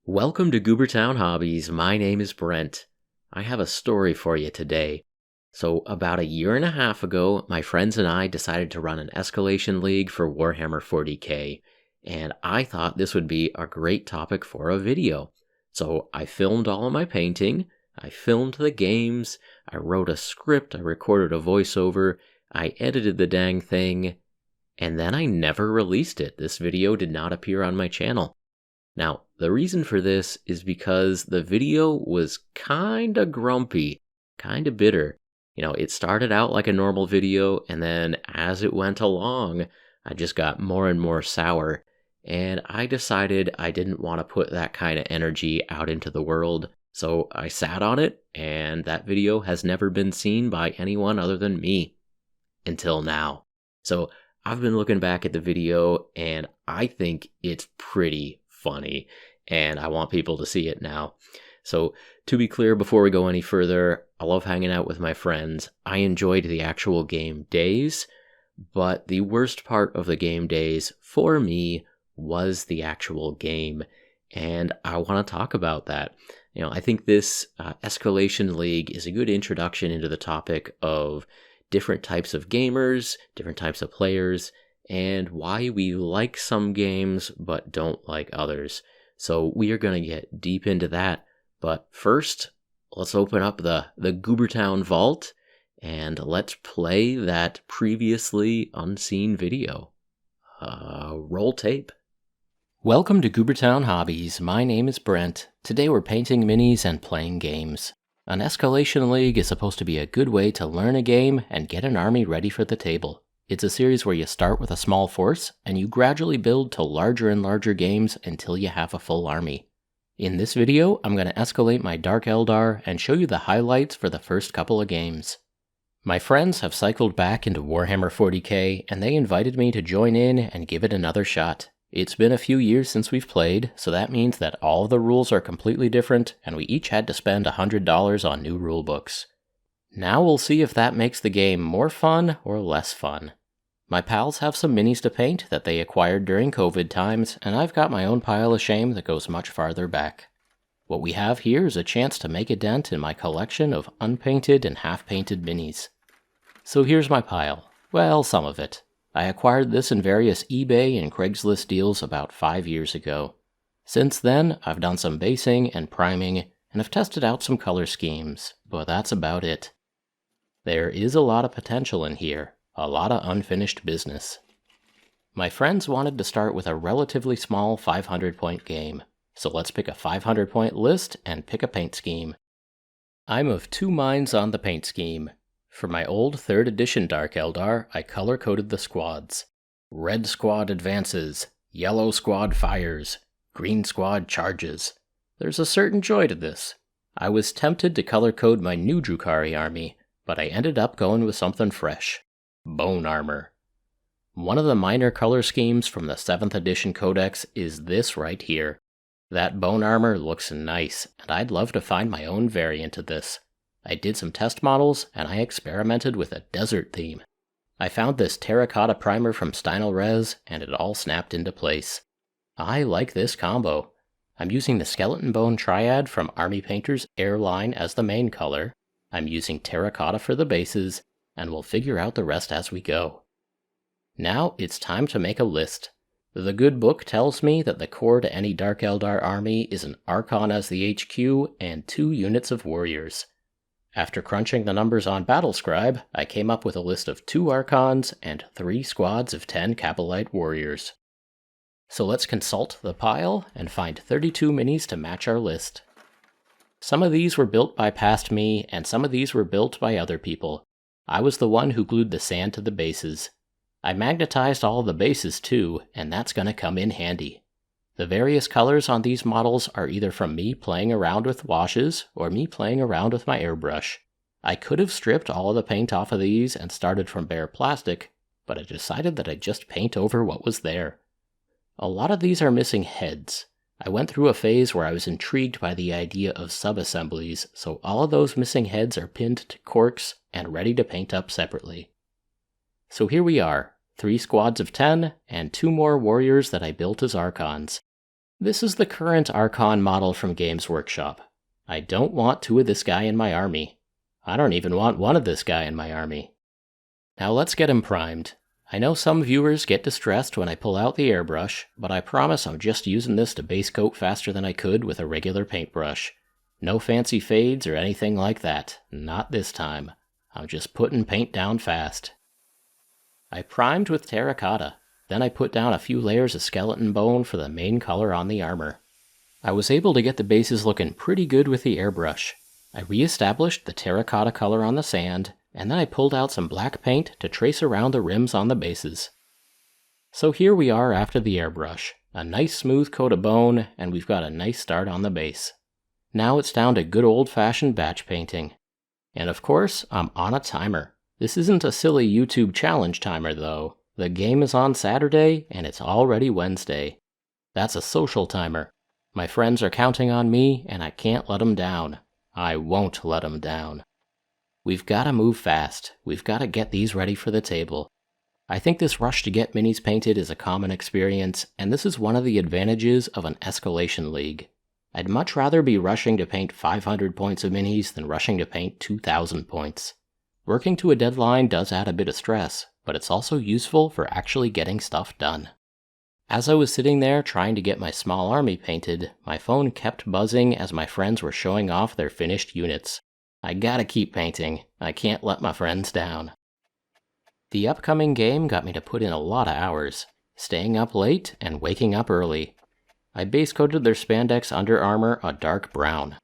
Welcome to Goobertown Hobbies. My name is Brent. I have a story for you today. So about a year and a half ago, my friends and I decided to run an Escalation League for Warhammer 40k, and I thought this would be a great topic for a video. So I filmed all of my painting, I filmed the games, I wrote a script, I recorded a voiceover, I edited the dang thing, and then I never released it. This video did not appear on my channel. Now, the reason for this is because the video was kinda grumpy, kinda bitter. It started out like a normal video, and then as it went along, I just got more and more sour, and I decided I didn't want to put that kind of energy out into the world, so I sat on it, and that video has never been seen by anyone other than me. Until now. So I've been looking back at the video, and I think it's pretty funny, and I want people to see it now. So to be clear, before we go any further, I love hanging out with my friends. I enjoyed the actual game days, but the worst part of the game days for me was the actual game, and I want to talk about that. I think this Escalation League is a good introduction into the topic of different types of gamers, different types of players, and why we like some games but don't like others. So we are going to get deep into that, but first, let's open up the Goobertown vault and let's play that previously unseen video. Roll tape. Welcome to Goobertown Hobbies. My name is Brent. Today we're painting minis and playing games. An Escalation League is supposed to be a good way to learn a game and get an army ready for the table. It's a series where you start with a small force, and you gradually build to larger and larger games until you have a full army. In this video, I'm going to escalate my Dark Eldar and show you the highlights for the first couple of games. My friends have cycled back into Warhammer 40k, and they invited me to join in and give it another shot. It's been a few years since we've played, so that means that all of the rules are completely different, and we each had to spend $100 on new rulebooks. Now we'll see if that makes the game more fun or less fun. My pals have some minis to paint that they acquired during COVID times, and I've got my own pile of shame that goes much farther back. What we have here is a chance to make a dent in my collection of unpainted and half-painted minis. So here's my pile. Well, some of it. I acquired this in various eBay and Craigslist deals about 5 years ago. Since then, I've done some basing and priming, and have tested out some color schemes, but that's about it. There is a lot of potential in here, a lot of unfinished business. My friends wanted to start with a relatively small 500-point game, so let's pick a 500-point list and pick a paint scheme. I'm of two minds on the paint scheme. For my old 3rd edition Dark Eldar, I color-coded the squads. Red squad advances, yellow squad fires, green squad charges. There's a certain joy to this. I was tempted to color-code my new Drukhari army, but I ended up going with something fresh. Bone armor. One of the minor color schemes from the 7th edition codex is this right here. That bone armor looks nice, and I'd love to find my own variant of this. I did some test models, and I experimented with a desert theme. I found this terracotta primer from Steinelrez, and it all snapped into place. I like this combo. I'm using the skeleton bone triad from Army Painter's Airline as the main color. I'm using terracotta for the bases, and we'll figure out the rest as we go. Now it's time to make a list. The good book tells me that the core to any Dark Eldar army is an Archon as the HQ and 2 units of warriors. After crunching the numbers on Battlescribe, I came up with a list of 2 Archons and 3 squads of 10 Capellite warriors. So let's consult the pile and find 32 minis to match our list. Some of these were built by past me, and some of these were built by other people. I was the one who glued the sand to the bases. I magnetized all of the bases too, and that's gonna come in handy. The various colors on these models are either from me playing around with washes, or me playing around with my airbrush. I could have stripped all of the paint off of these and started from bare plastic, but I decided that I'd just paint over what was there. A lot of these are missing heads. I went through a phase where I was intrigued by the idea of sub-assemblies, so all of those missing heads are pinned to corks and ready to paint up separately. So here we are, 3 squads of 10, and 2 more warriors that I built as Archons. This is the current Archon model from Games Workshop. I don't want 2 of this guy in my army. I don't even want 1 of this guy in my army. Now let's get him primed. I know some viewers get distressed when I pull out the airbrush, but I promise I'm just using this to base coat faster than I could with a regular paintbrush. No fancy fades or anything like that. Not this time. I'm just putting paint down fast. I primed with terracotta. Then I put down a few layers of skeleton bone for the main color on the armor. I was able to get the bases looking pretty good with the airbrush. I re-established the terracotta color on the sand, and then I pulled out some black paint to trace around the rims on the bases. So here we are after the airbrush. A nice smooth coat of bone, and we've got a nice start on the base. Now it's down to good old-fashioned batch painting. And of course, I'm on a timer. This isn't a silly YouTube challenge timer though. The game is on Saturday, and it's already Wednesday. That's a social timer. My friends are counting on me, and I can't let them down. I won't let them down. We've got to move fast. We've got to get these ready for the table. I think this rush to get minis painted is a common experience, and this is one of the advantages of an Escalation League. I'd much rather be rushing to paint 500 points of minis than rushing to paint 2,000 points. Working to a deadline does add a bit of stress, but it's also useful for actually getting stuff done. As I was sitting there trying to get my small army painted, my phone kept buzzing as my friends were showing off their finished units. I gotta keep painting. I can't let my friends down. The upcoming game got me to put in a lot of hours, staying up late and waking up early. I base coated their spandex under armor a dark brown.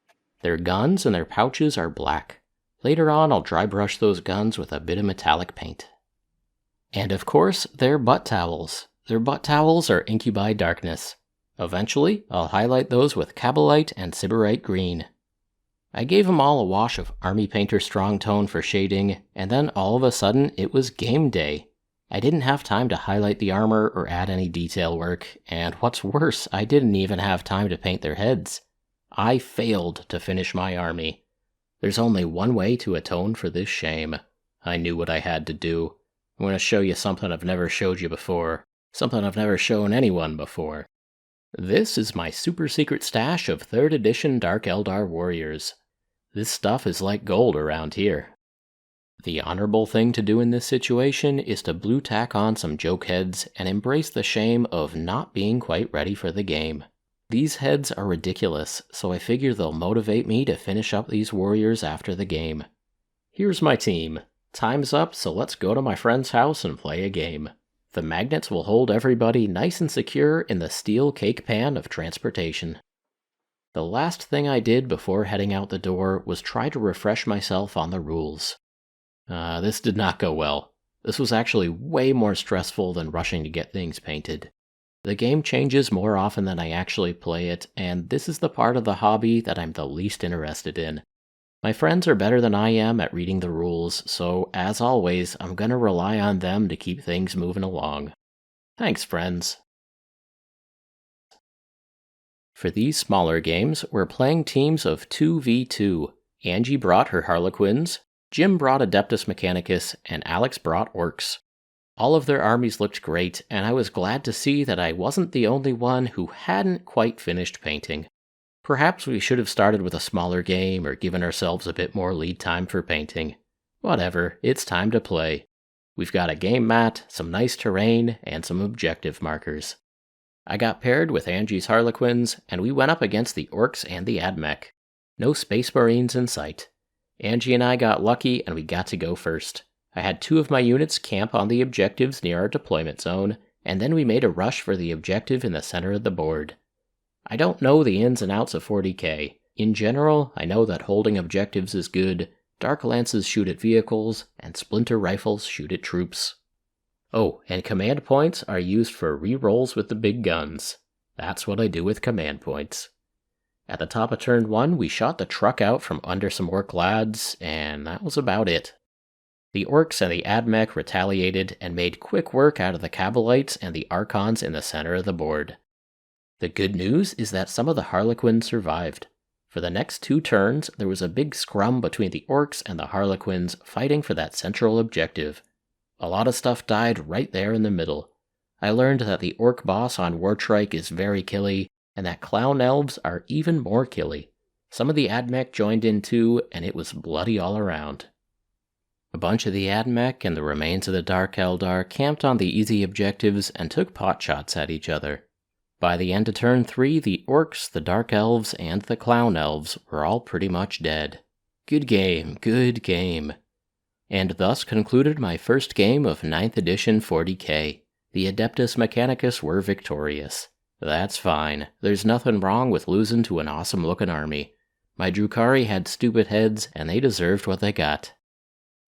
Their guns and their pouches are black. Later on, I'll dry brush those guns with a bit of metallic paint. And of course, their butt towels. Their butt towels are incubi darkness. Eventually, I'll highlight those with cabalite and sybarite green. I gave them all a wash of Army Painter Strong Tone for shading, and then all of a sudden it was game day. I didn't have time to highlight the armor or add any detail work, and what's worse, I didn't even have time to paint their heads. I failed to finish my army. There's only one way to atone for this shame. I knew what I had to do. I'm going to show you something I've never showed you before. Something I've never shown anyone before. This is my super secret stash of 3rd edition Dark Eldar warriors. This stuff is like gold around here. The honorable thing to do in this situation is to blue tack on some joke heads and embrace the shame of not being quite ready for the game. These heads are ridiculous, so I figure they'll motivate me to finish up these warriors after the game. Here's my team. Time's up, so let's go to my friend's house and play a game. The magnets will hold everybody nice and secure in the steel cake pan of transportation. The last thing I did before heading out the door was try to refresh myself on the rules. This did not go well. This was actually way more stressful than rushing to get things painted. The game changes more often than I actually play it, and this is the part of the hobby that I'm the least interested in. My friends are better than I am at reading the rules, so as always, I'm gonna rely on them to keep things moving along. Thanks, friends. For these smaller games, we're playing teams of 2v2. Angie brought her Harlequins, Jim brought Adeptus Mechanicus, and Alex brought Orcs. All of their armies looked great, and I was glad to see that I wasn't the only one who hadn't quite finished painting. Perhaps we should have started with a smaller game or given ourselves a bit more lead time for painting. Whatever, it's time to play. We've got a game mat, some nice terrain, and some objective markers. I got paired with Angie's Harlequins, and we went up against the Orcs and the Admech. No Space Marines in sight. Angie and I got lucky, and we got to go first. I had 2 of my units camp on the objectives near our deployment zone, and then we made a rush for the objective in the center of the board. I don't know the ins and outs of 40k. In general, I know that holding objectives is good, Dark Lances shoot at vehicles, and Splinter Rifles shoot at troops. Oh, and command points are used for re-rolls with the big guns. That's what I do with command points. At the top of turn 1, we shot the truck out from under some Orc lads, and that was about it. The Orcs and the Admech retaliated and made quick work out of the Cabalites and the Archons in the center of the board. The good news is that some of the Harlequins survived. For the next 2 turns, there was a big scrum between the Orcs and the Harlequins fighting for that central objective. A lot of stuff died right there in the middle. I learned that the Orc boss on Wartrike is very killy, and that clown elves are even more killy. Some of the AdMech joined in too, and it was bloody all around. A bunch of the AdMech and the remains of the Dark Eldar camped on the easy objectives and took pot shots at each other. By the end of turn 3, the Orcs, the Dark Elves, and the Clown Elves were all pretty much dead. Good game, good game. And thus concluded my first game of 9th edition 40k. The Adeptus Mechanicus were victorious. That's fine. There's nothing wrong with losing to an awesome looking army. My Drukhari had stupid heads, and they deserved what they got.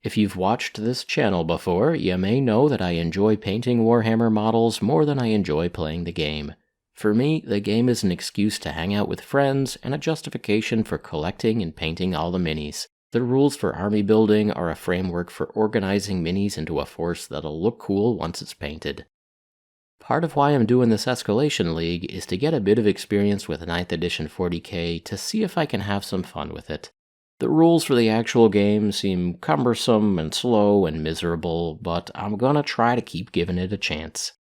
If you've watched this channel before, you may know that I enjoy painting Warhammer models more than I enjoy playing the game. For me, the game is an excuse to hang out with friends and a justification for collecting and painting all the minis. The rules for army building are a framework for organizing minis into a force that'll look cool once it's painted. Part of why I'm doing this Escalation League is to get a bit of experience with 9th edition 40k to see if I can have some fun with it. The rules for the actual game seem cumbersome and slow and miserable, but I'm gonna try to keep giving it a chance.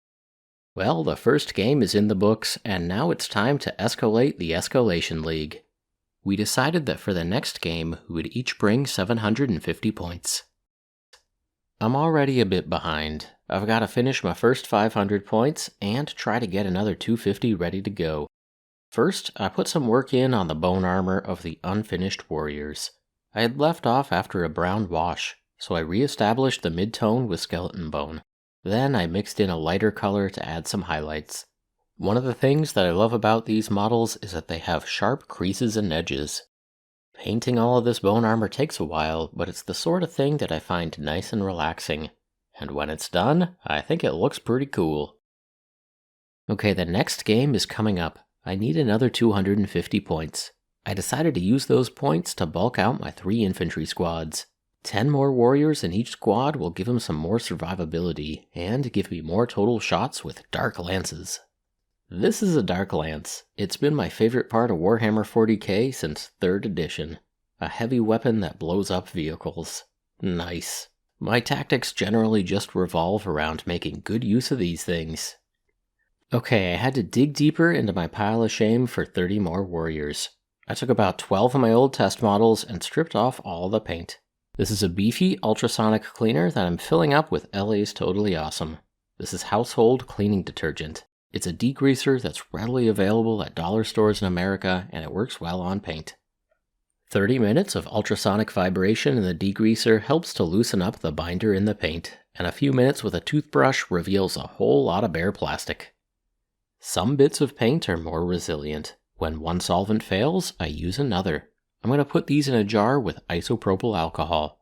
Well, the first game is in the books, and now it's time to escalate the Escalation League. We decided that for the next game, we would each bring 750 points. I'm already a bit behind. I've got to finish my first 500 points and try to get another 250 ready to go. First, I put some work in on the bone armor of the unfinished warriors. I had left off after a brown wash, so I re-established the mid-tone with skeleton bone. Then I mixed in a lighter color to add some highlights. One of the things that I love about these models is that they have sharp creases and edges. Painting all of this bone armor takes a while, but it's the sort of thing that I find nice and relaxing. And when it's done, I think it looks pretty cool. Okay, the next game is coming up. I need another 250 points. I decided to use those points to bulk out my 3 infantry squads. 10 more warriors in each squad will give them some more survivability, and give me more total shots with dark lances. This is a Dark Lance. It's been my favorite part of Warhammer 40k since 3rd edition. A heavy weapon that blows up vehicles. Nice. My tactics generally just revolve around making good use of these things. Okay, I had to dig deeper into my pile of shame for 30 more warriors. I took about 12 of my old test models and stripped off all the paint. This is a beefy ultrasonic cleaner that I'm filling up with LA's Totally Awesome. This is household cleaning detergent. It's a degreaser that's readily available at dollar stores in America, and it works well on paint. 30 minutes of ultrasonic vibration in the degreaser helps to loosen up the binder in the paint, and a few minutes with a toothbrush reveals a whole lot of bare plastic. Some bits of paint are more resilient. When one solvent fails, I use another. I'm going to put these in a jar with isopropyl alcohol.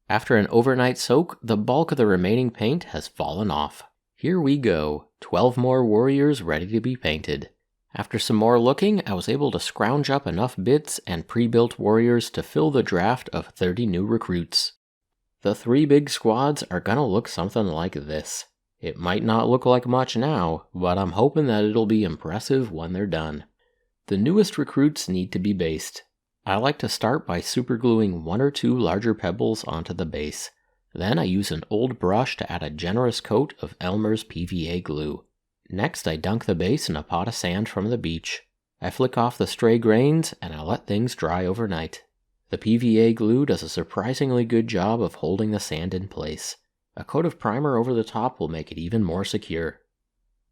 After an overnight soak, the bulk of the remaining paint has fallen off. Here we go, 12 more warriors ready to be painted. After some more looking, I was able to scrounge up enough bits and pre-built warriors to fill the draft of 30 new recruits. The 3 big squads are gonna look something like this. It might not look like much now, but I'm hoping that it'll be impressive when they're done. The newest recruits need to be based. I like to start by supergluing 1 or 2 larger pebbles onto the base. Then I use an old brush to add a generous coat of Elmer's PVA glue. Next I dunk the base in a pot of sand from the beach. I flick off the stray grains and I let things dry overnight. The PVA glue does a surprisingly good job of holding the sand in place. A coat of primer over the top will make it even more secure.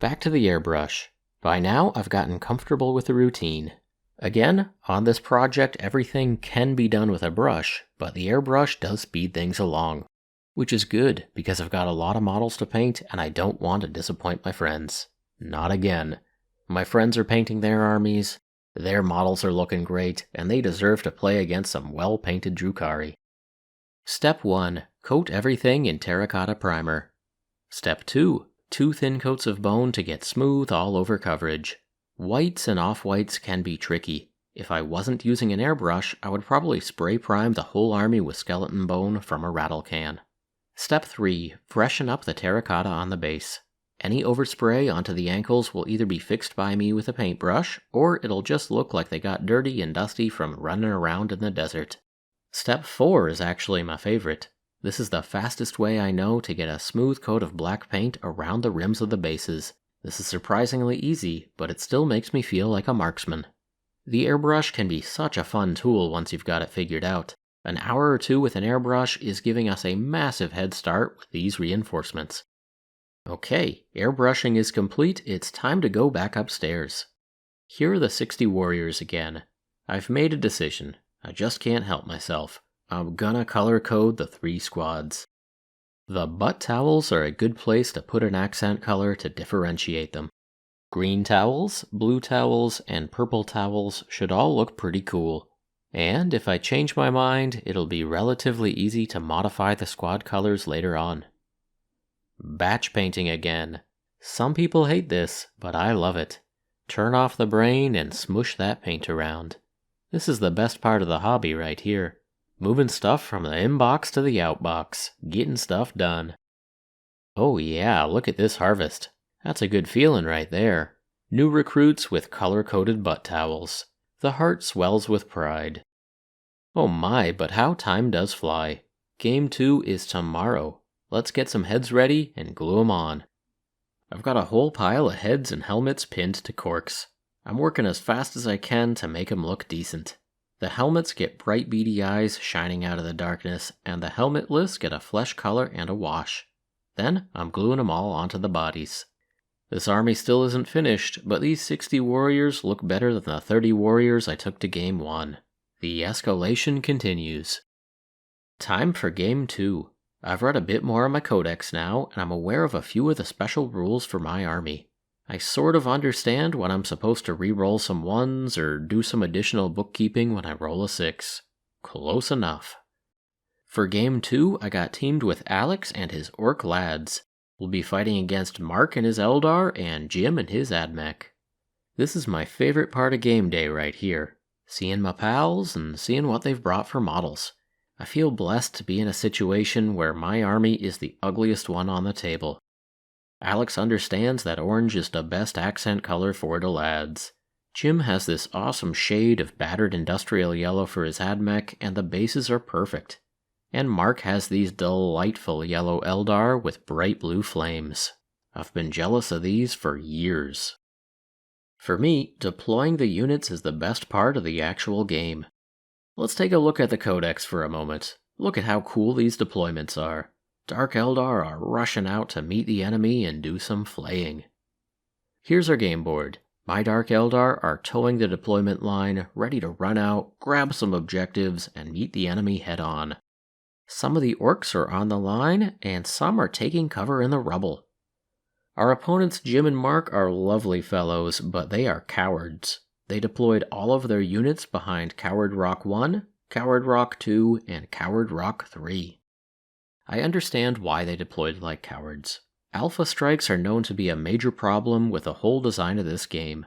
Back to the airbrush. By now I've gotten comfortable with the routine. Again, on this project everything can be done with a brush, but the airbrush does speed things along. Which is good, because I've got a lot of models to paint and I don't want to disappoint my friends. Not again. My friends are painting their armies, their models are looking great, and they deserve to play against some well-painted Drukhari. Step 1. Coat everything in terracotta primer. Step 2. 2 thin coats of bone to get smooth all over coverage. Whites and off-whites can be tricky. If I wasn't using an airbrush, I would probably spray prime the whole army with skeleton bone from a rattle can. Step 3. Freshen up the terracotta on the base. Any overspray onto the ankles will either be fixed by me with a paintbrush, or it'll just look like they got dirty and dusty from running around in the desert. Step 4 is actually my favorite. This is the fastest way I know to get a smooth coat of black paint around the rims of the bases. This is surprisingly easy, but it still makes me feel like a marksman. The airbrush can be such a fun tool once you've got it figured out. An hour or two with an airbrush is giving us a massive head start with these reinforcements. Okay, airbrushing is complete, it's time to go back upstairs. Here are the 60 warriors again. I've made a decision. I just can't help myself. I'm gonna color code the 3 squads. The butt towels are a good place to put an accent color to differentiate them. Green towels, blue towels, and purple towels should all look pretty cool. And if I change my mind, it'll be relatively easy to modify the squad colors later on. Batch painting again. Some people hate this, but I love it. Turn off the brain and smush that paint around. This is the best part of the hobby right here. Moving stuff from the inbox to the outbox, getting stuff done. Oh yeah, look at this harvest. That's a good feeling right there. New recruits with color-coded butt towels. The heart swells with pride. Oh my, but how time does fly. Game 2 is tomorrow. Let's get some heads ready and glue them on. I've got a whole pile of heads and helmets pinned to corks. I'm working as fast as I can to make them look decent. The helmets get bright beady eyes shining out of the darkness, and the helmetless get a flesh color and a wash. Then I'm gluing them all onto the bodies. This army still isn't finished, but these 60 warriors look better than the 30 warriors I took to Game 1. The escalation continues. Time for Game 2. I've read a bit more on my codex now, and I'm aware of a few of the special rules for my army. I sort of understand when I'm supposed to re-roll some 1s or do some additional bookkeeping when I roll a 6. Close enough. For Game 2, I got teamed with Alex and his orc lads. We'll be fighting against Mark and his Eldar and Jim and his Admech. This is my favorite part of game day right here. Seeing my pals and seeing what they've brought for models. I feel blessed to be in a situation where my army is the ugliest one on the table. Alex understands that orange is the best accent color for the lads. Jim has this awesome shade of battered industrial yellow for his Admech, and the bases are perfect. And Mark has these delightful yellow Eldar with bright blue flames. I've been jealous of these for years. For me, deploying the units is the best part of the actual game. Let's take a look at the codex for a moment. Look at how cool these deployments are. Dark Eldar are rushing out to meet the enemy and do some flaying. Here's our game board. My Dark Eldar are towing the deployment line, ready to run out, grab some objectives, and meet the enemy head on. Some of the orcs are on the line, and some are taking cover in the rubble. Our opponents Jim and Mark are lovely fellows, but they are cowards. They deployed all of their units behind Coward Rock 1, Coward Rock 2, and Coward Rock 3. I understand why they deployed like cowards. Alpha strikes are known to be a major problem with the whole design of this game.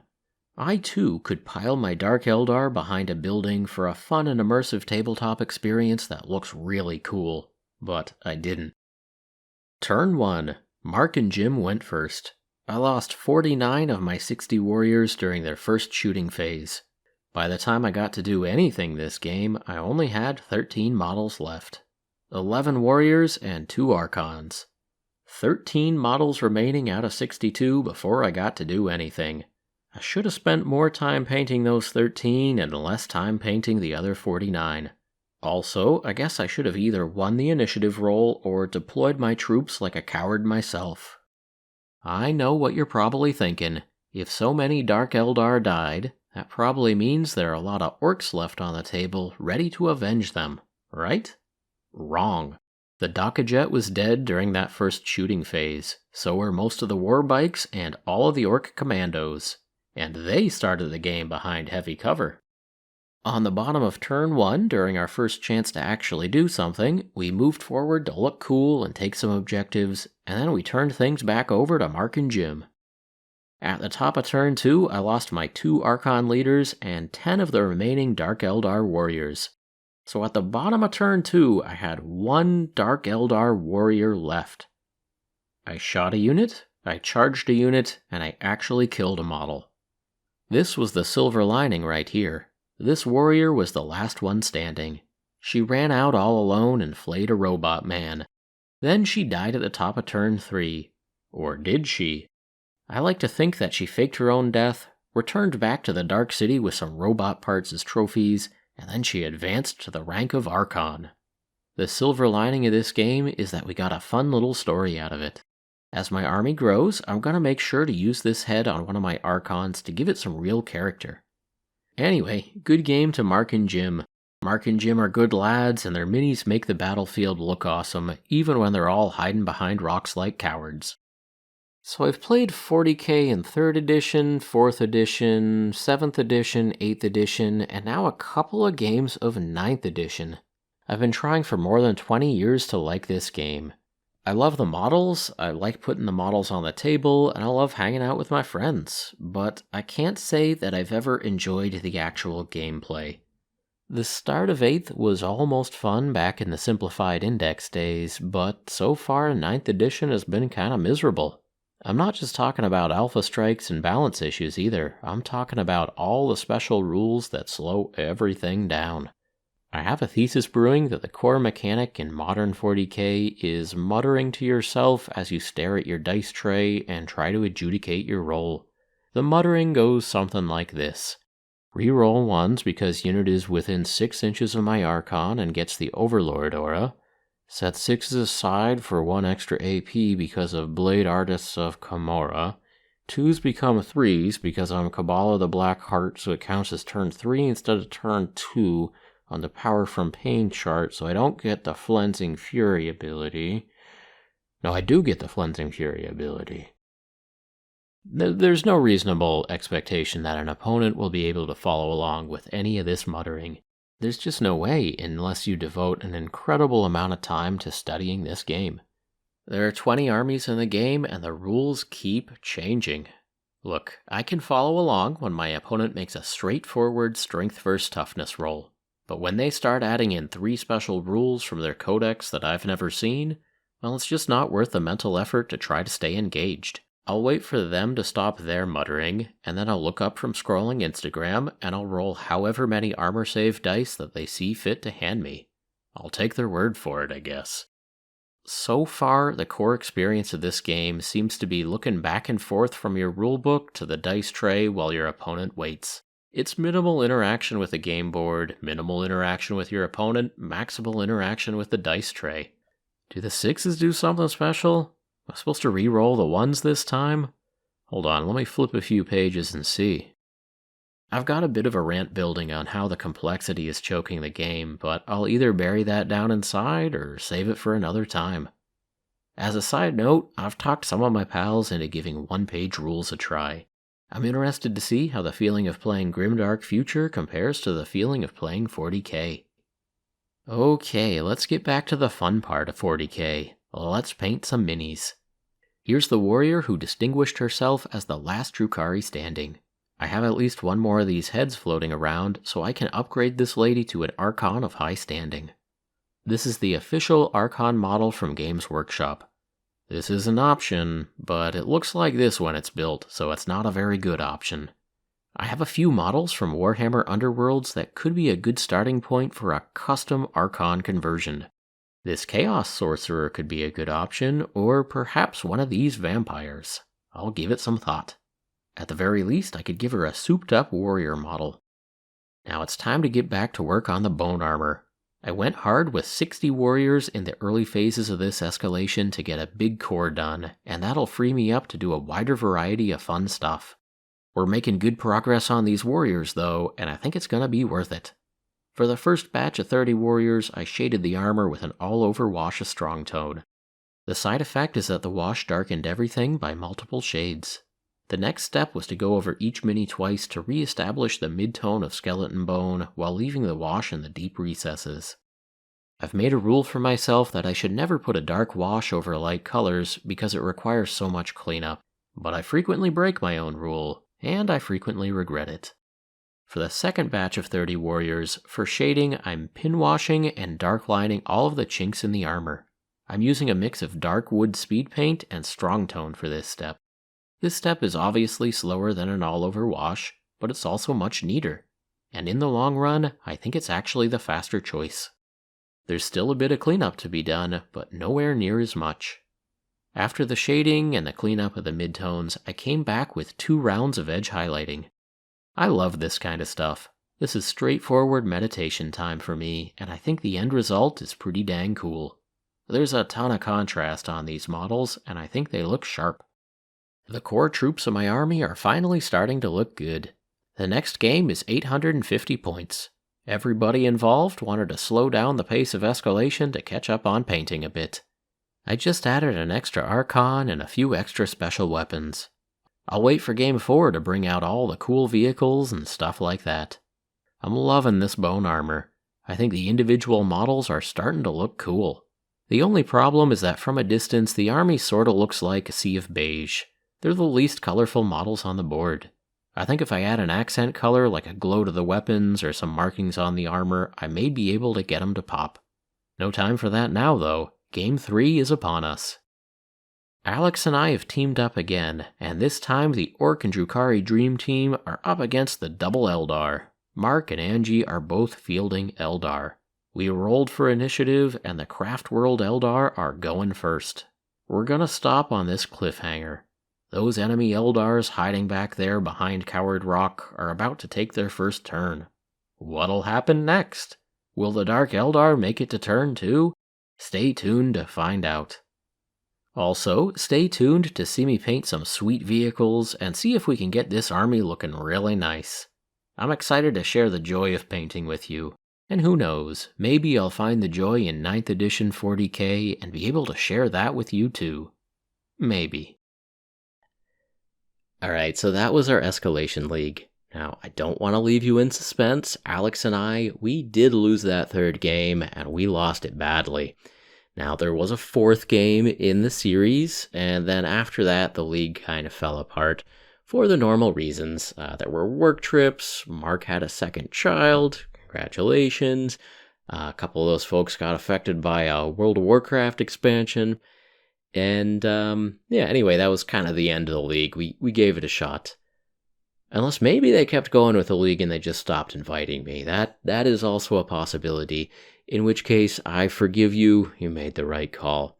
I too could pile my Dark Eldar behind a building for a fun and immersive tabletop experience that looks really cool, but I didn't. Turn 1. Mark and Jim went first. I lost 49 of my 60 warriors during their first shooting phase. By the time I got to do anything this game, I only had 13 models left. 11 warriors and 2 archons. 13 models remaining out of 62 before I got to do anything. I should have spent more time painting those 13 and less time painting the other 49. Also, I guess I should have either won the initiative roll or deployed my troops like a coward myself. I know what you're probably thinking. If so many Dark Eldar died, that probably means there are a lot of orcs left on the table ready to avenge them, right? Wrong. The Dakajet was dead during that first shooting phase, so were most of the war bikes and all of the orc commandos. And they started the game behind heavy cover. On the bottom of turn 1, during our first chance to actually do something, we moved forward to look cool and take some objectives, and then we turned things back over to Mark and Jim. At the top of turn 2, I lost my 2 Archon leaders and 10 of the remaining Dark Eldar warriors. So at the bottom of turn 2, I had 1 Dark Eldar warrior left. I shot a unit, I charged a unit, and I actually killed a model. This was the silver lining right here. This warrior was the last one standing. She ran out all alone and flayed a robot man. Then she died at the top of turn 3. Or did she? I like to think that she faked her own death, returned back to the Dark City with some robot parts as trophies, and then she advanced to the rank of Archon. The silver lining of this game is that we got a fun little story out of it. As my army grows, I'm gonna make sure to use this head on one of my Archons to give it some real character. Anyway, good game to Mark and Jim. Mark and Jim are good lads, and their minis make the battlefield look awesome, even when they're all hiding behind rocks like cowards. So I've played 40k in 3rd edition, 4th edition, 7th edition, 8th edition, and now a couple of games of 9th edition. I've been trying for more than 20 years to like this game. I love the models, I like putting the models on the table, and I love hanging out with my friends, but I can't say that I've ever enjoyed the actual gameplay. The start of 8th was almost fun back in the simplified index days, but so far 9th edition has been kinda miserable. I'm not just talking about alpha strikes and balance issues either, I'm talking about all the special rules that slow everything down. I have a thesis brewing that the core mechanic in modern 40k is muttering to yourself as you stare at your dice tray and try to adjudicate your roll. The muttering goes something like this. Reroll 1s because unit is within 6 inches of my Archon and gets the Overlord aura. Set 6s aside for 1 extra AP because of Blade Artists of Camorra. 2s become 3s because I'm Cabal of the Black Heart, so it counts as turn 3 instead of turn 2 on the Power from Pain chart, so I don't get the Flensing Fury ability. No, I do get the Flensing Fury ability. There's no reasonable expectation that an opponent will be able to follow along with any of this muttering. There's just no way unless you devote an incredible amount of time to studying this game. There are 20 armies in the game and the rules keep changing. Look, I can follow along when my opponent makes a straightforward strength versus toughness roll. But when they start adding in 3 special rules from their codex that I've never seen, well, it's just not worth the mental effort to try to stay engaged. I'll wait for them to stop their muttering, and then I'll look up from scrolling Instagram, and I'll roll however many armor save dice that they see fit to hand me. I'll take their word for it, I guess. So far, the core experience of this game seems to be looking back and forth from your rulebook to the dice tray while your opponent waits. It's minimal interaction with the game board, minimal interaction with your opponent, maximal interaction with the dice tray. Do the 6s do something special? Am I supposed to re-roll the 1s this time? Hold on, let me flip a few pages and see. I've got a bit of a rant building on how the complexity is choking the game, but I'll either bury that down inside or save it for another time. As a side note, I've talked some of my pals into giving 1-page rules a try. I'm interested to see how the feeling of playing Grimdark Future compares to the feeling of playing 40k. Okay, let's get back to the fun part of 40k. Let's paint some minis. Here's the warrior who distinguished herself as the last Drukhari standing. I have at least one more of these heads floating around, so I can upgrade this lady to an Archon of high standing. This is the official Archon model from Games Workshop. This is an option, but it looks like this when it's built, so it's not a very good option. I have a few models from Warhammer Underworlds that could be a good starting point for a custom Archon conversion. This Chaos Sorcerer could be a good option, or perhaps one of these vampires. I'll give it some thought. At the very least, I could give her a souped-up warrior model. Now it's time to get back to work on the bone armor. I went hard with 60 warriors in the early phases of this escalation to get a big core done, and that'll free me up to do a wider variety of fun stuff. We're making good progress on these warriors though, and I think it's gonna be worth it. For the first batch of 30 warriors, I shaded the armor with an all-over wash of strong tone. The side effect is that the wash darkened everything by multiple shades. The next step was to go over each mini twice to re-establish the mid-tone of skeleton bone while leaving the wash in the deep recesses. I've made a rule for myself that I should never put a dark wash over light colors because it requires so much cleanup, but I frequently break my own rule, and I frequently regret it. For the second batch of 30 warriors, for shading I'm pin washing and dark lining all of the chinks in the armor. I'm using a mix of dark wood speed paint and strong tone for this step. This step is obviously slower than an all-over wash, but it's also much neater, and in the long run, I think it's actually the faster choice. There's still a bit of cleanup to be done, but nowhere near as much. After the shading and the cleanup of the midtones, I came back with 2 rounds of edge highlighting. I love this kind of stuff. This is straightforward meditation time for me, and I think the end result is pretty dang cool. There's a ton of contrast on these models, and I think they look sharp. The core troops of my army are finally starting to look good. The next game is 850 points. Everybody involved wanted to slow down the pace of Escalation to catch up on painting a bit. I just added an extra Archon and a few extra special weapons. I'll wait for Game 4 to bring out all the cool vehicles and stuff like that. I'm loving this bone armor. I think the individual models are starting to look cool. The only problem is that from a distance the army sorta looks like a sea of beige. They're the least colorful models on the board. I think if I add an accent color like a glow to the weapons or some markings on the armor, I may be able to get them to pop. No time for that now though. Game 3 is upon us. Alex and I have teamed up again, and this time the Orc and Drukhari Dream Team are up against the double Eldar. Mark and Angie are both fielding Eldar. We rolled for initiative, and the Craft World Eldar are going first. We're gonna stop on this cliffhanger. Those enemy Eldars hiding back there behind Coward Rock are about to take their first turn. What'll happen next? Will the Dark Eldar make it to turn 2? Stay tuned to find out. Also, stay tuned to see me paint some sweet vehicles and see if we can get this army looking really nice. I'm excited to share the joy of painting with you. And who knows, maybe I'll find the joy in 9th edition 40k and be able to share that with you too. Maybe. Alright, so that was our Escalation League. Now, I don't want to leave you in suspense. Alex and I, we did lose that 3rd game, and we lost it badly. Now, there was a 4th game in the series, and then after that, the league kind of fell apart for the normal reasons. There were work trips, Mark had a 2nd child, congratulations. A couple of those folks got affected by a World of Warcraft expansion. And, anyway, that was kind of the end of the league. We gave it a shot. Unless maybe they kept going with the league and they just stopped inviting me. That is also a possibility, in which case I forgive you, you made the right call.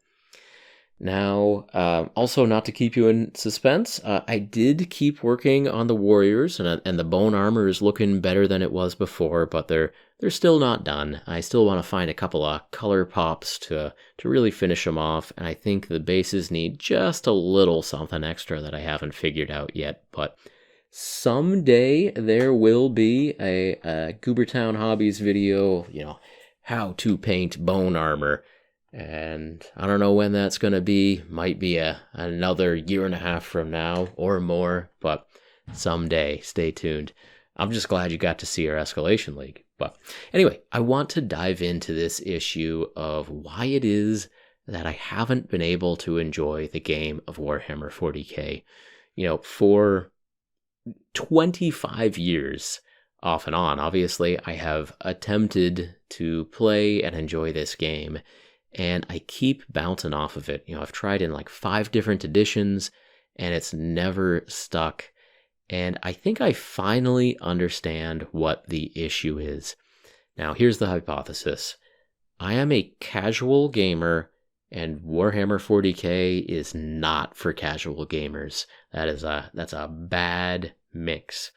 Now, also not to keep you in suspense, I did keep working on the warriors, and the bone armor is looking better than it was before, but they're still not done. I still want to find a couple of color pops to really finish them off, and I think the bases need just a little something extra that I haven't figured out yet, but someday there will be a Goobertown Hobbies video, how to paint bone armor. And I don't know when that's going to be. Might be another year and a half from now or more, but someday. Stay tuned. I'm just glad you got to see our Escalation League. But anyway, I want to dive into this issue of why it is that I haven't been able to enjoy the game of Warhammer 40k. For 25 years, off and on, obviously, I have attempted to play and enjoy this game, and I keep bouncing off of it. I've tried in like 5 different editions, and it's never stuck. And I think I finally understand what the issue is. Now, here's the hypothesis. I am a casual gamer, and Warhammer 40k is not for casual gamers. That's a bad mix.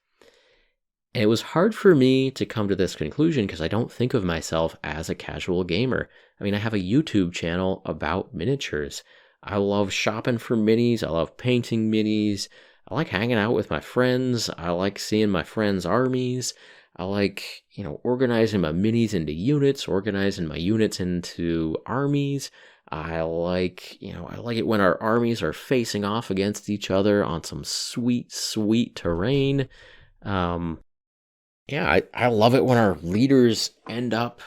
And it was hard for me to come to this conclusion because I don't think of myself as a casual gamer. I mean, I have a YouTube channel about miniatures. I love shopping for minis. I love painting minis. I like hanging out with my friends. I like seeing my friends' armies. I like, organizing my minis into units, organizing my units into armies. I like it when our armies are facing off against each other on some sweet, sweet terrain. I love it when our leaders end up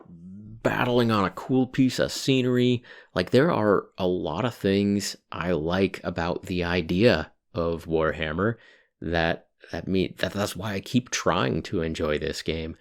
battling on a cool piece of scenery. Like, there are a lot of things I like about the idea of Warhammer that's why I keep trying to enjoy this game.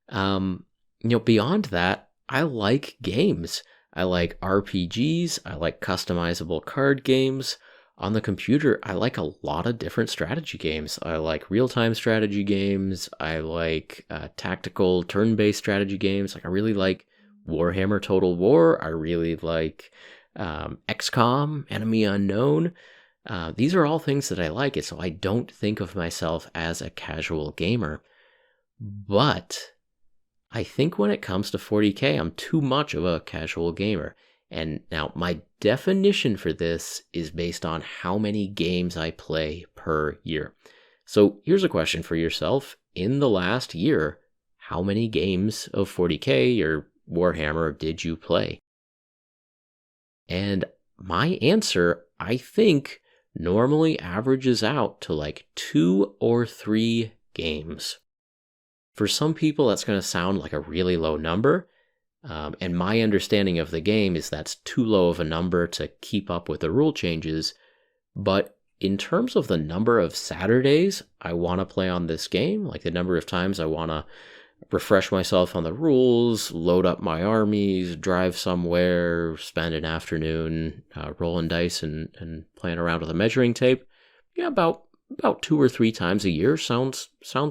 Beyond that, I like games. I like RPGs. I like customizable card games. On the computer, I like a lot of different strategy games. I like real-time strategy games. I like tactical turn-based strategy games. I really like Warhammer Total War. I really like XCOM, Enemy Unknown. These are all things that I like, so I don't think of myself as a casual gamer. But I think when it comes to 40k, I'm too much of a casual gamer. And now my definition for this is based on how many games I play per year. So here's a question for yourself. In the last year, how many games of 40k or Warhammer did you play? And my answer, I think, normally averages out to like 2 or 3 games. For some people, that's going to sound like a really low number. And my understanding of the game is that's too low of a number to keep up with the rule changes. But in terms of the number of Saturdays I want to play on this game, like the number of times I want to refresh myself on the rules, load up my armies, drive somewhere, spend an afternoon rolling dice and playing around with a measuring tape, yeah, about 2 or 3 times a year sounds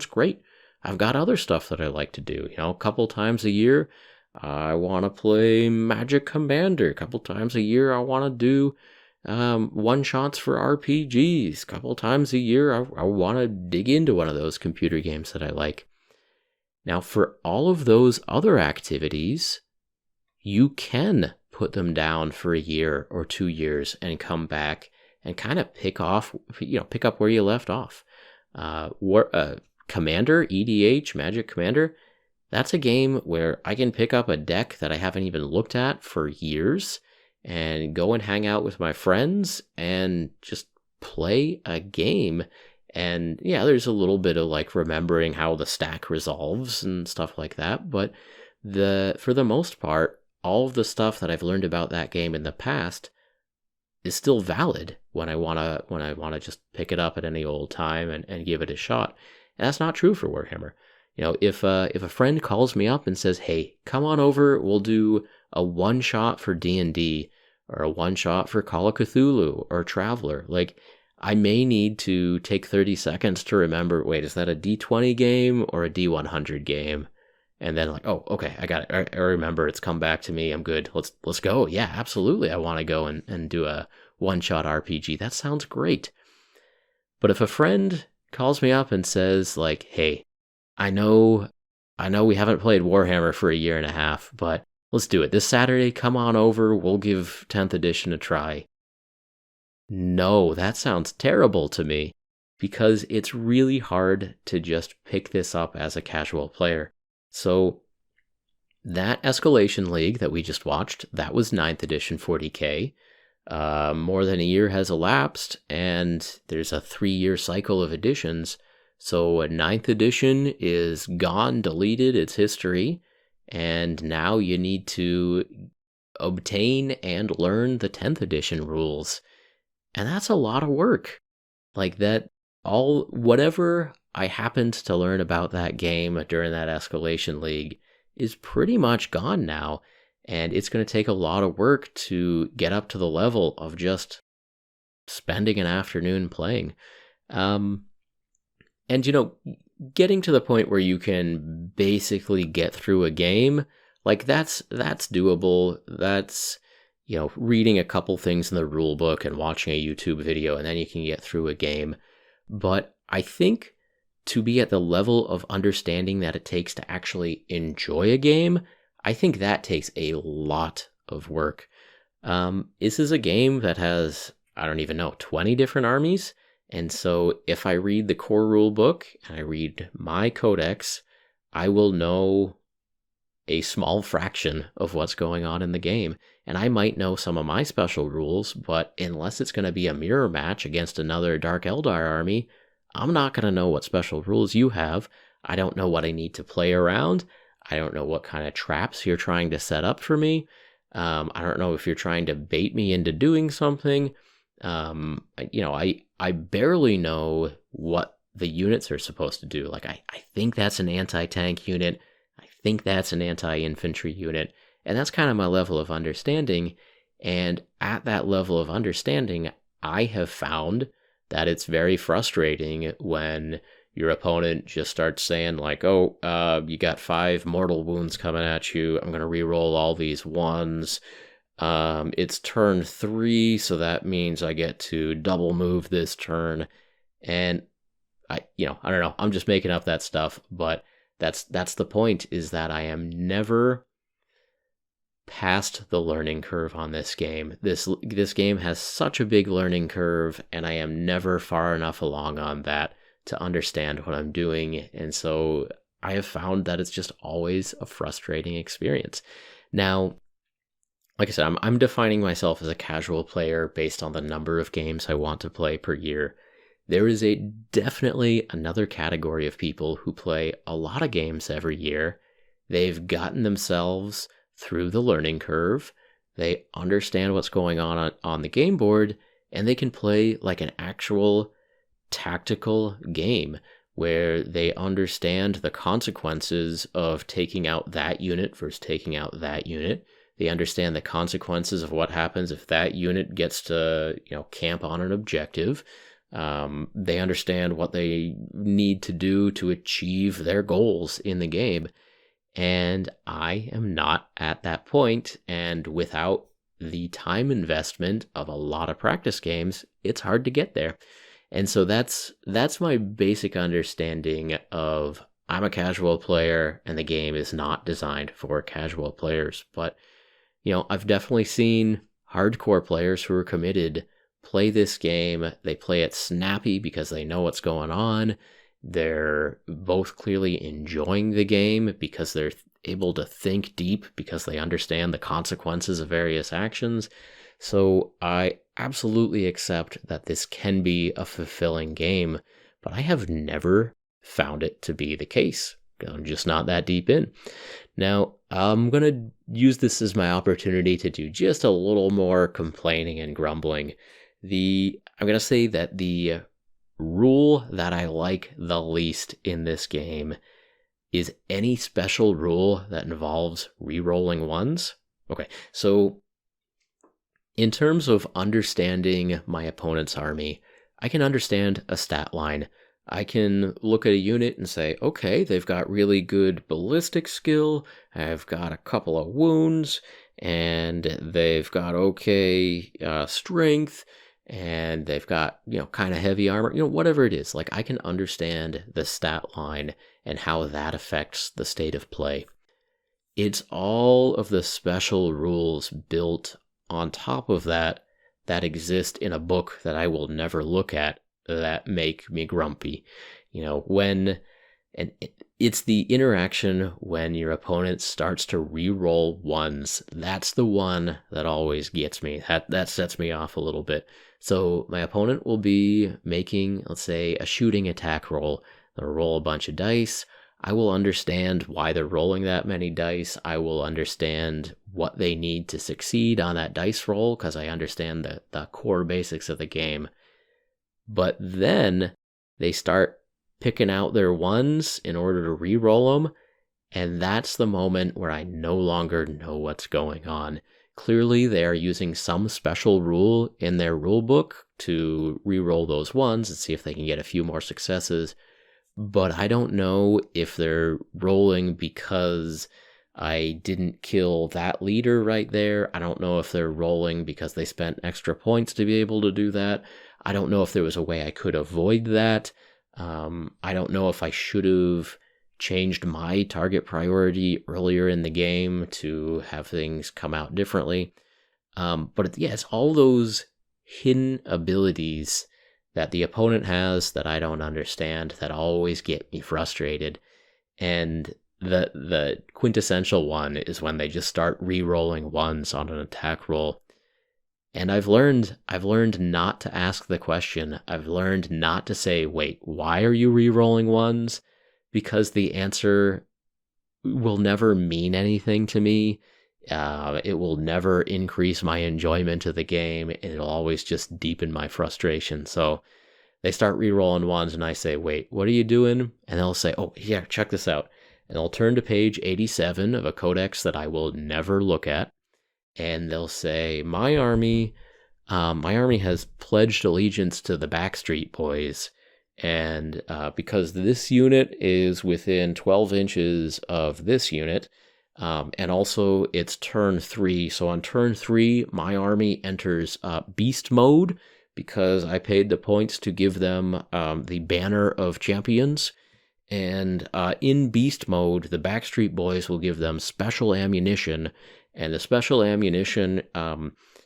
great. I've got other stuff that I like to do. A couple times a year, I want to play Magic Commander. A couple times a year, I want to do one-shots for RPGs. A couple times a year, I want to dig into one of those computer games that I like. Now, for all of those other activities, you can put them down for a year or 2 years and come back and kind of pick up where you left off. Commander, EDH, Magic Commander, that's a game where I can pick up a deck that I haven't even looked at for years and go and hang out with my friends and just play a game. And yeah, there's a little bit of like remembering how the stack resolves and stuff like that. But for the most part, all of the stuff that I've learned about that game in the past is still valid when I wanna just pick it up at any old time and give it a shot. And that's not true for Warhammer. If a friend calls me up and says, "Hey, come on over, we'll do a one-shot for D&D or a one-shot for Call of Cthulhu or Traveler," like I may need to take 30 seconds to remember, wait, is that a D20 game or a D100 game? And then like, oh, okay, I got it. I remember, it's come back to me. I'm good. Let's go. Yeah, absolutely. I want to go and do a one-shot RPG. That sounds great. But if a friend calls me up and says like, "Hey, I know we haven't played Warhammer for a year and a half, but let's do it. This Saturday, come on over. We'll give 10th edition a try." No, that sounds terrible to me because it's really hard to just pick this up as a casual player. So that Escalation League that we just watched, that was 9th edition 40k. More than a year has elapsed, and there's a 3-year cycle of editions. So a 9th edition is gone, deleted, its history, and now you need to obtain and learn the 10th edition rules. And that's a lot of work. Like that, whatever I happened to learn about that game during that Escalation League is pretty much gone now. And it's going to take a lot of work to get up to the level of just spending an afternoon playing. And, getting to the point where you can basically get through a game, like that's doable. That's, reading a couple things in the rule book and watching a YouTube video, and then you can get through a game. But I think to be at the level of understanding that it takes to actually enjoy a game, I think that takes a lot of work. This is a game that has, 20 different armies. And so if I read the core rule book and I read my codex, I will know a small fraction of what's going on in the game. And I might know some of my special rules, but unless it's going to be a mirror match against another Dark Eldar army, I'm not going to know what special rules you have. I don't know what I need to play around. I don't know what kind of traps you're trying to set up for me. I don't know if you're trying to bait me into doing something. I barely know what the units are supposed to do. Like, I think that's an anti-tank unit. I think that's an anti-infantry unit. And that's kind of my level of understanding. And at that level of understanding, I have found that it's very frustrating when your opponent just starts saying like, "Oh, you got 5 mortal wounds coming at you. I'm going to reroll all these ones. It's turn 3, so that means I get to double move this turn. And I don't know. I'm just making up that stuff, but that's the point, is that I am never past the learning curve on this game. This game has such a big learning curve, and I am never far enough along on that to understand what I'm doing. And so I have found that it's just always a frustrating experience. Now, like I said, I'm defining myself as a casual player based on the number of games I want to play per year. There is definitely another category of people who play a lot of games every year. They've gotten themselves through the learning curve. They understand what's going on the game board, and they can play like an actual tactical game where they understand the consequences of taking out that unit versus taking out that unit. They understand the consequences of what happens if that unit gets to, camp on an objective. They understand what they need to do to achieve their goals in the game. And I am not at that point, and without the time investment of a lot of practice games, it's hard to get there. And so that's my basic understanding of, I'm a casual player and the game is not designed for casual players. But, I've definitely seen hardcore players who are committed play this game. They play it snappy because they know what's going on. They're both clearly enjoying the game because they're able to think deep because they understand the consequences of various actions. So I absolutely accept that this can be a fulfilling game, but I have never found it to be the case. I'm just not that deep in. Now, I'm going to use this as my opportunity to do just a little more complaining and grumbling. I'm going to say that the rule that I like the least in this game is any special rule that involves re-rolling ones. Okay, so in terms of understanding my opponent's army, I can understand a stat line. I can look at a unit and say, okay, they've got really good ballistic skill, I've got a couple of wounds, and they've got okay strength, and they've got, kind of heavy armor, whatever it is. Like, I can understand the stat line and how that affects the state of play. It's all of the special rules built on top of that exist in a book that I will never look at that make me grumpy. It's the interaction when your opponent starts to re-roll ones. That's the one that always gets me. That sets me off a little bit. So my opponent will be making, let's say, a shooting attack roll. They'll roll a bunch of dice. I will understand why they're rolling that many dice. I will understand what they need to succeed on that dice roll because I understand the core basics of the game. But then they start picking out their ones in order to re-roll them, and that's the moment where I no longer know what's going on. Clearly, they are using some special rule in their rule book to re-roll those ones and see if they can get a few more successes. But I don't know if they're rolling because I didn't kill that leader right there. I don't know if they're rolling because they spent extra points to be able to do that. I don't know if there was a way I could avoid that. I don't know if I should have changed my target priority earlier in the game to have things come out differently. But it's all those hidden abilities that the opponent has that I don't understand that always get me frustrated. And the quintessential one is when they just start re-rolling ones on an attack roll. And I've learned not to ask the question. I've learned not to say, wait, why are you re-rolling ones? Because the answer will never mean anything to me. It will never increase my enjoyment of the game, and it'll always just deepen my frustration. So they start re-rolling ones, and I say, wait, what are you doing? And they'll say, oh, yeah, check this out. And they'll turn to page 87 of a codex that I will never look at. And they'll say, my army has pledged allegiance to the Backstreet Boys. And because this unit is within 12 inches of this unit, And also it's turn 3. So on turn 3, my army enters beast mode because I paid the points to give them the Banner of Champions. And in beast mode, the Backstreet Boys will give them special ammunition. And the special ammunition,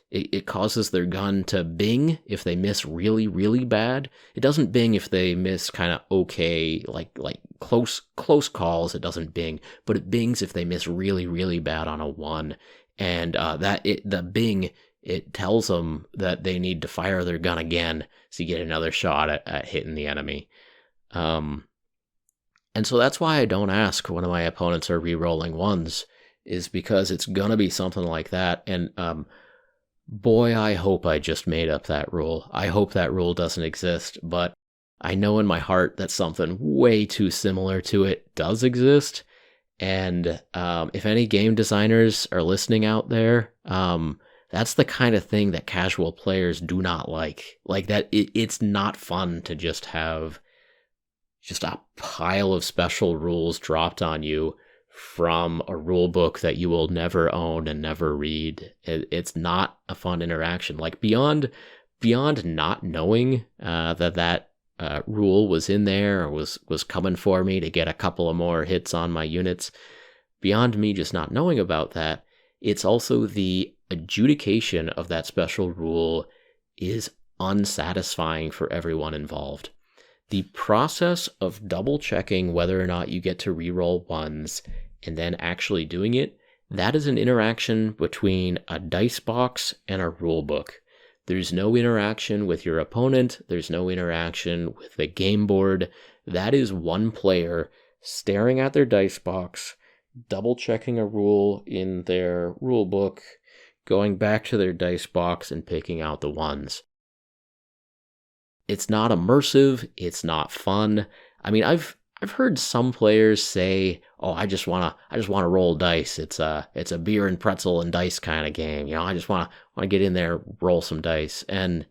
it causes their gun to bing if they miss really, really bad. It doesn't bing if they miss kind of okay, like close calls. It doesn't bing, but it bings if they miss really, really bad on a 1. And the bing, it tells them that they need to fire their gun again so you get another shot at hitting the enemy. And so that's why I don't ask when my opponents are re-rolling 1s, is because it's gonna be something like that. And boy, I hope I just made up that rule. I hope that rule doesn't exist, but I know in my heart that something way too similar to it does exist. And if any game designers are listening out there, that's the kind of thing that casual players do not like. Like that, it's not fun to just have just a pile of special rules dropped on you from a rule book that you will never own and never read. It's not a fun interaction. Like beyond not knowing that rule was in there or was coming for me to get a couple of more hits on my units, beyond me just not knowing about that, it's also the adjudication of that special rule is unsatisfying for everyone involved. The process of double checking whether or not you get to reroll 1s and then actually doing it, that is an interaction between a dice box and a rule book. There's no interaction with your opponent. There's no interaction with the game board. That is one player staring at their dice box, double checking a rule in their rule book, going back to their dice box and picking out the 1s. It's not immersive. It's not fun. I mean, I've heard some players say, "Oh, I just wanna roll dice. It's a beer and pretzel and dice kind of game. You know, I just wanna get in there, roll some dice." And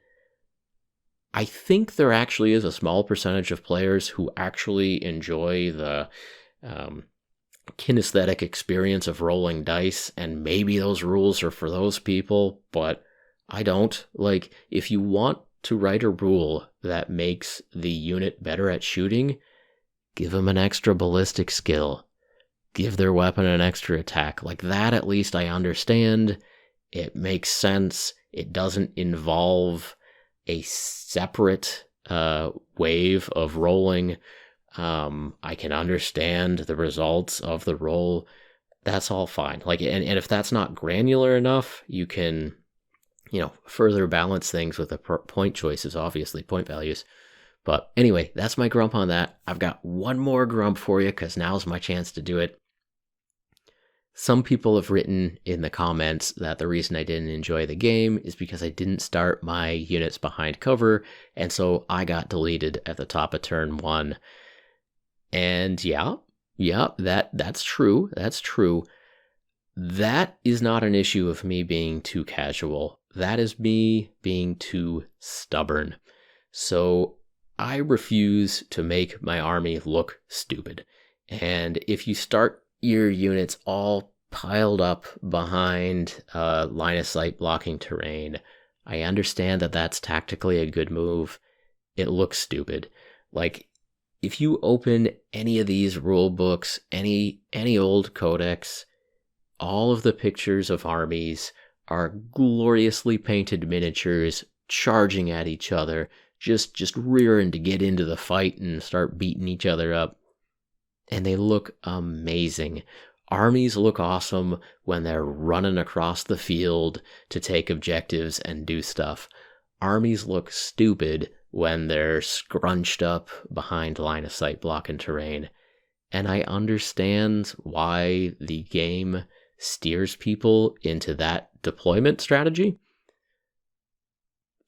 I think there actually is a small percentage of players who actually enjoy the kinesthetic experience of rolling dice, and maybe those rules are for those people, but I don't. Like, if you want to write a rule that makes the unit better at shooting, give them an extra ballistic skill. Give their weapon an extra attack. Like that, at least I understand. It makes sense. It doesn't involve a separate wave of rolling. I can understand the results of the roll. That's all fine. Like, and if that's not granular enough, you can, further balance things with the point choices, obviously, point values. But anyway, that's my grump on that. I've got one more grump for you because now's my chance to do it. Some people have written in the comments that the reason I didn't enjoy the game is because I didn't start my units behind cover, and so I got deleted at the top of turn 1. And yeah, that's true. That's true. That is not an issue of me being too casual. That is me being too stubborn. So I refuse to make my army look stupid. And if you start your units all piled up behind line of sight blocking terrain, I understand that that's tactically a good move. It looks stupid. Like, if you open any of these rule books, any old codex, all of the pictures of armies are gloriously painted miniatures charging at each other, just rearing to get into the fight and start beating each other up. And they look amazing. Armies look awesome when they're running across the field to take objectives and do stuff. Armies look stupid when they're scrunched up behind line of sight blocking terrain. And I understand why the game steers people into that deployment strategy.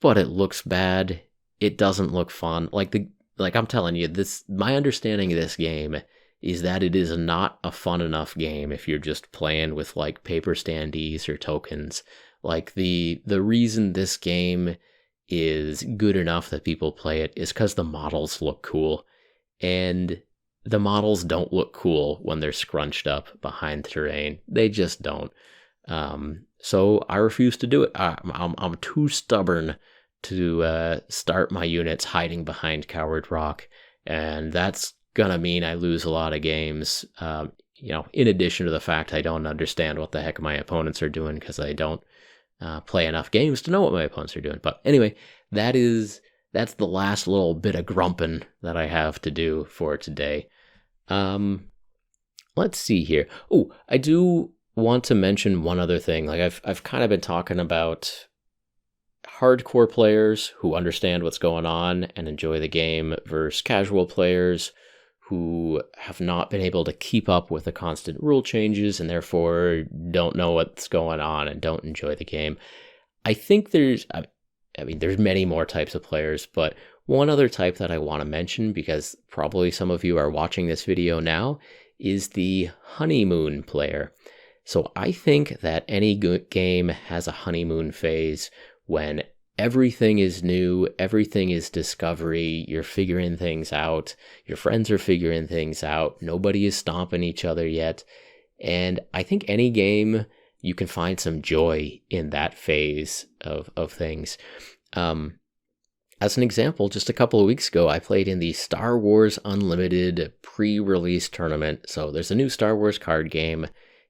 But it looks bad. It doesn't look fun. Like I'm telling you, my understanding of this game is that it is not a fun enough game if you're just playing with like paper standees or tokens. Like the reason this game is good enough that people play it is because the models look cool. And the models don't look cool when they're scrunched up behind terrain. They just don't. So I refuse to do it. I'm too stubborn to start my units hiding behind Coward Rock, and that's gonna mean I lose a lot of games. In addition to the fact I don't understand what the heck my opponents are doing because I don't play enough games to know what my opponents are doing. But anyway, that's the last little bit of grumping that I have to do for today. Let's see here. Oh, I do want to mention one other thing. Like I've kind of been talking about hardcore players who understand what's going on and enjoy the game versus casual players who have not been able to keep up with the constant rule changes and therefore don't know what's going on and don't enjoy the game. I think there's many more types of players, but one other type that I want to mention, because probably some of you are watching this video now, is the honeymoon player. So I think that any good game has a honeymoon phase when everything is new, everything is discovery, you're figuring things out, your friends are figuring things out, nobody is stomping each other yet. And I think any game, you can find some joy in that phase of things. As an example, just a couple of weeks ago, I played in the Star Wars Unlimited pre-release tournament. So there's a new Star Wars card game,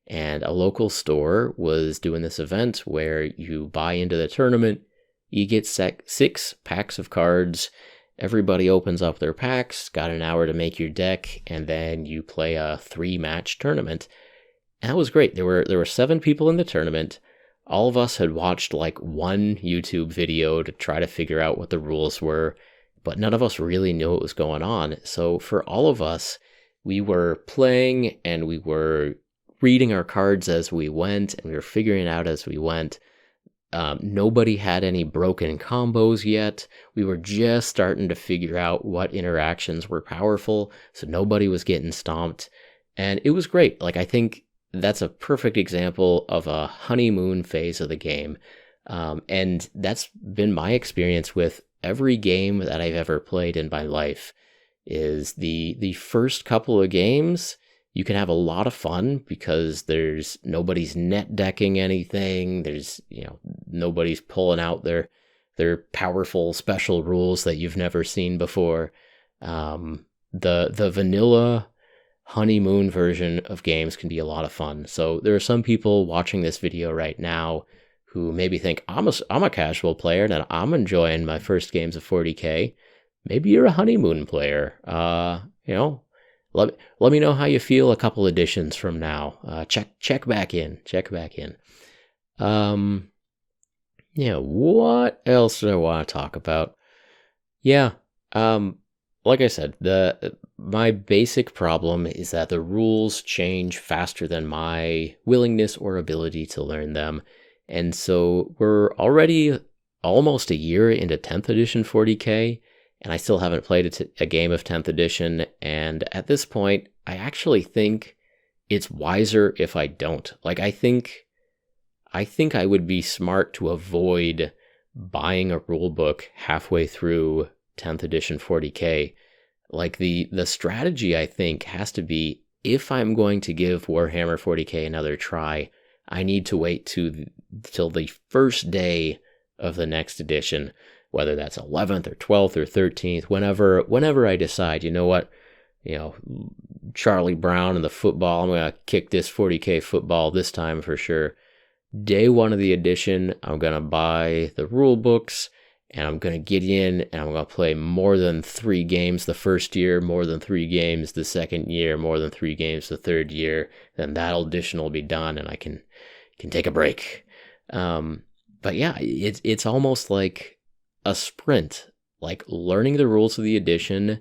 and a local store was doing this event where you buy into the tournament, you get 6 packs of cards, everybody opens up their packs, got an hour to make your deck, and then you play a 3-match tournament. And that was great. There were 7 people in the tournament. All of us had watched like one YouTube video to try to figure out what the rules were, but none of us really knew what was going on. So for all of us, we were playing and we were reading our cards as we went, and we were figuring it out as we went. Nobody had any broken combos yet. We were just starting to figure out what interactions were powerful, so nobody was getting stomped. And it was great. Like, I think that's a perfect example of a honeymoon phase of the game. And that's been my experience with every game that I've ever played in my life. Is the first couple of games, you can have a lot of fun because there's nobody's net decking anything. There's, nobody's pulling out their powerful special rules that you've never seen before. The vanilla honeymoon version of games can be a lot of fun. So there are some people watching this video right now who maybe think, I'm a casual player and I'm enjoying my first games of 40k. Maybe you're a honeymoon player. Let me know how you feel a couple editions from now. Check back in. What else do I want to talk about? Like I said, my basic problem is that the rules change faster than my willingness or ability to learn them. And so we're already almost a year into 10th edition 40k, and I still haven't played a game of 10th edition. And at this point, I actually think it's wiser if I don't. Like, I think I would be smart to avoid buying a rule book halfway through 10th edition 40k. Like, the strategy, I think, has to be, if I'm going to give Warhammer 40k another try, I need to wait till the first day of the next edition, whether that's 11th or 12th or 13th, whenever I decide, you know what, Charlie Brown and the football, I'm going to kick this 40k football this time for sure. Day 1 of the edition, I'm going to buy the rule books, and I'm going to get in, and I'm going to play more than 3 games the first year, more than 3 games the second year, more than 3 games the third year. Then that edition will be done, and I can take a break. But yeah, it's almost like a sprint, like learning the rules of the edition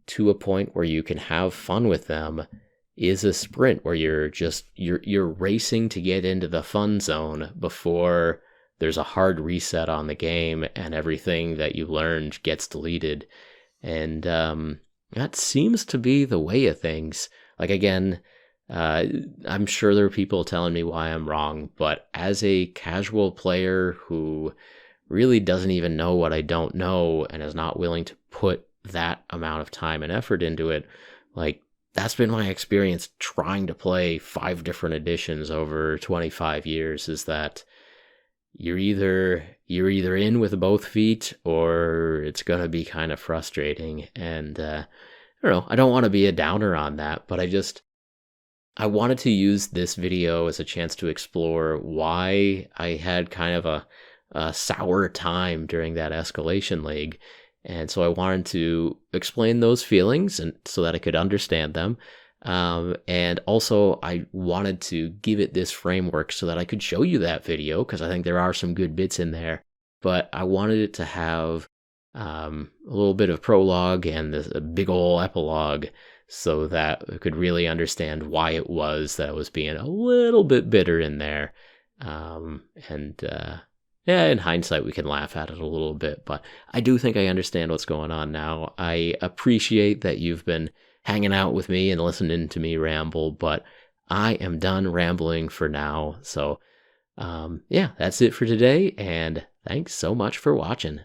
to a point where you can have fun with them is a sprint where you're racing to get into the fun zone before there's a hard reset on the game and everything that you learned gets deleted. And that seems to be the way of things. Like, again, I'm sure there are people telling me why I'm wrong, but as a casual player who really doesn't even know what I don't know and is not willing to put that amount of time and effort into it, like, that's been my experience trying to play 5 different editions over 25 years, is that you're either in with both feet, or it's going to be kind of frustrating. And I don't know, I don't want to be a downer on that, but I wanted to use this video as a chance to explore why I had kind of a sour time during that Escalation League. And so I wanted to explain those feelings and so that I could understand them. And also I wanted to give it this framework so that I could show you that video, because I think there are some good bits in there. But I wanted it to have a little bit of prologue and a big ol' epilogue, so that I could really understand why it was that I was being a little bit bitter in there. Yeah, in hindsight, we can laugh at it a little bit, but I do think I understand what's going on now. I appreciate that you've been hanging out with me and listening to me ramble, but I am done rambling for now. So, yeah, that's it for today, and thanks so much for watching.